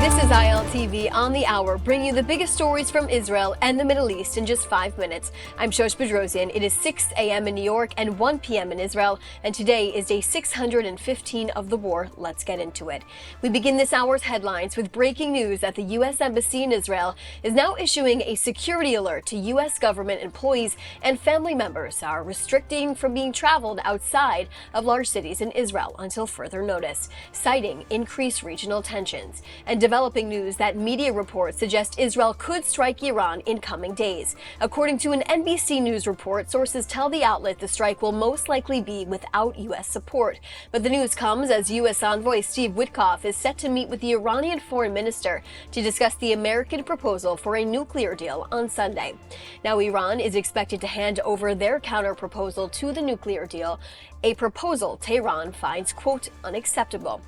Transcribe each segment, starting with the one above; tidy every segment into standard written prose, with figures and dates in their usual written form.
This is ILTV on the hour, bringing you the biggest stories from Israel and the Middle East in just 5 minutes. I'm Shosh Bedrosian. It is 6 a.m. in New York and 1 p.m. in Israel, and today is day 615 of the war. Let's get into it. We begin this hour's headlines with breaking news that the U.S. Embassy in Israel is now issuing a security alert to U.S. government employees and family members are restricting from being traveled outside of large cities in Israel until further notice, citing increased regional tensions. And developing news that media reports suggest Israel could strike Iran in coming days. According to an NBC News report, sources tell the outlet the strike will most likely be without U.S. support. But the news comes as U.S. envoy Steve Witkoff is set to meet with the Iranian foreign minister to discuss the American proposal for a nuclear deal on Sunday. Now, Iran is expected to hand over their counter-proposal to the nuclear deal, a proposal Tehran finds, quote, unacceptable.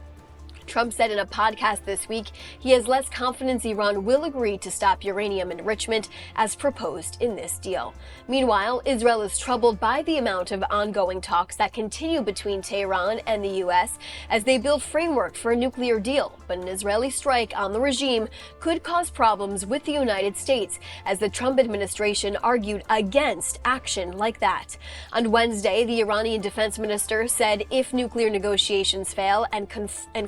Trump said in a podcast this week he has less confidence Iran will agree to stop uranium enrichment as proposed in this deal. Meanwhile, Israel is troubled by the amount of ongoing talks that continue between Tehran and the U.S. as they build framework for a nuclear deal. But an Israeli strike on the regime could cause problems with the United States, as the Trump administration argued against action like that. On Wednesday, the Iranian defense minister said if nuclear negotiations fail and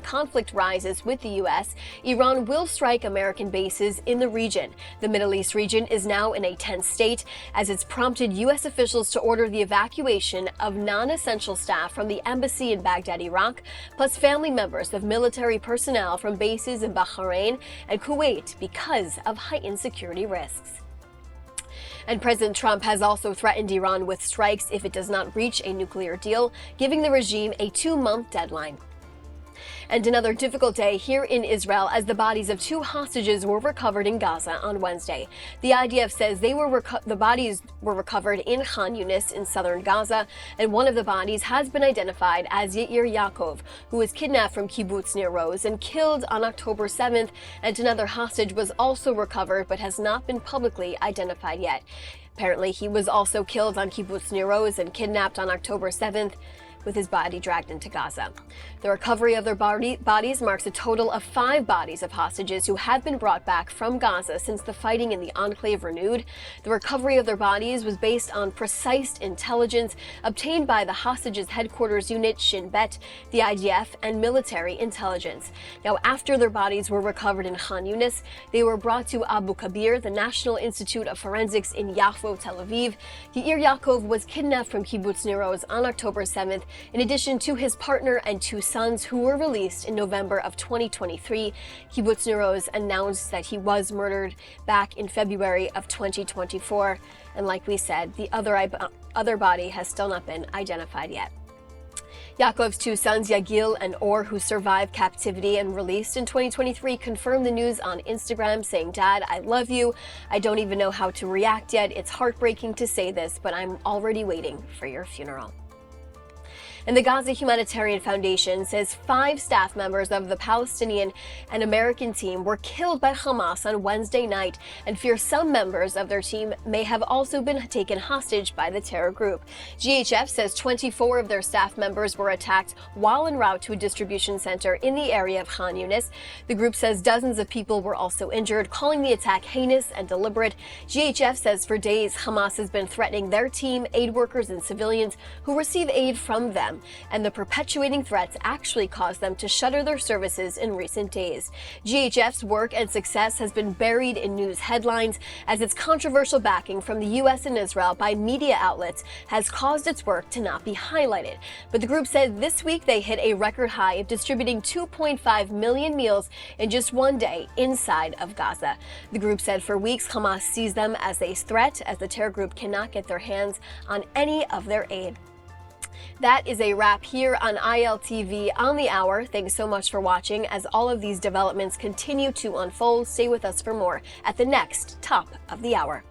conflict rises with the U.S., Iran will strike American bases in the region. The Middle East region is now in a tense state as it's prompted U.S. officials to order the evacuation of non-essential staff from the embassy in Baghdad, Iraq, plus family members of military personnel from bases in Bahrain and Kuwait because of heightened security risks. And President Trump has also threatened Iran with strikes if it does not reach a nuclear deal, giving the regime a 2-month deadline. And another difficult day here in Israel as the bodies of 2 hostages were recovered in Gaza on Wednesday. The IDF says the bodies were recovered in Khan Yunis in southern Gaza, and one of the bodies has been identified as Yair Yaakov, who was kidnapped from Kibbutz Nir Oz and killed on October 7th, and another hostage was also recovered but has not been publicly identified yet. Apparently, he was also killed on Kibbutz Nir Oz and kidnapped on October 7th. With his body dragged into Gaza. The recovery of their bodies marks a total of 5 bodies of hostages who have been brought back from Gaza since the fighting in the enclave renewed. The recovery of their bodies was based on precise intelligence obtained by the hostages' headquarters unit Shin Bet, the IDF, and military intelligence. Now, after their bodies were recovered in Khan Yunis, they were brought to Abu Kabir, the National Institute of Forensics in Yafo, Tel Aviv. Yair Yaakov was kidnapped from Kibbutz Nir Oz on October 7th, in addition to his partner and 2 sons who were released in November of 2023. Kibbutz Nir Oz announced that he was murdered back in February of 2024. And like we said, the other body has still not been identified yet. Yaakov's 2 sons, Yagil and Or, who survived captivity and released in 2023, confirmed the news on Instagram, saying, "Dad, I love you. I don't even know how to react yet. It's heartbreaking to say this, but I'm already waiting for your funeral." And the Gaza Humanitarian Foundation says 5 staff members of the Palestinian and American team were killed by Hamas on Wednesday night and fears some members of their team may have also been taken hostage by the terror group. GHF says 24 of their staff members were attacked while en route to a distribution center in the area of Khan Yunis. The group says dozens of people were also injured, calling the attack heinous and deliberate. GHF says for days Hamas has been threatening their team, aid workers, and civilians who receive aid from them. And the perpetuating threats actually caused them to shutter their services in recent days. GHF's work and success has been buried in news headlines as its controversial backing from the U.S. and Israel by media outlets has caused its work to not be highlighted. But the group said this week they hit a record high of distributing 2.5 million meals in just one day inside of Gaza. The group said for weeks Hamas sees them as a threat, as the terror group cannot get their hands on any of their aid. That is a wrap here on ILTV on the hour. Thanks so much for watching. As all of these developments continue to unfold, stay with us for more at the next top of the hour.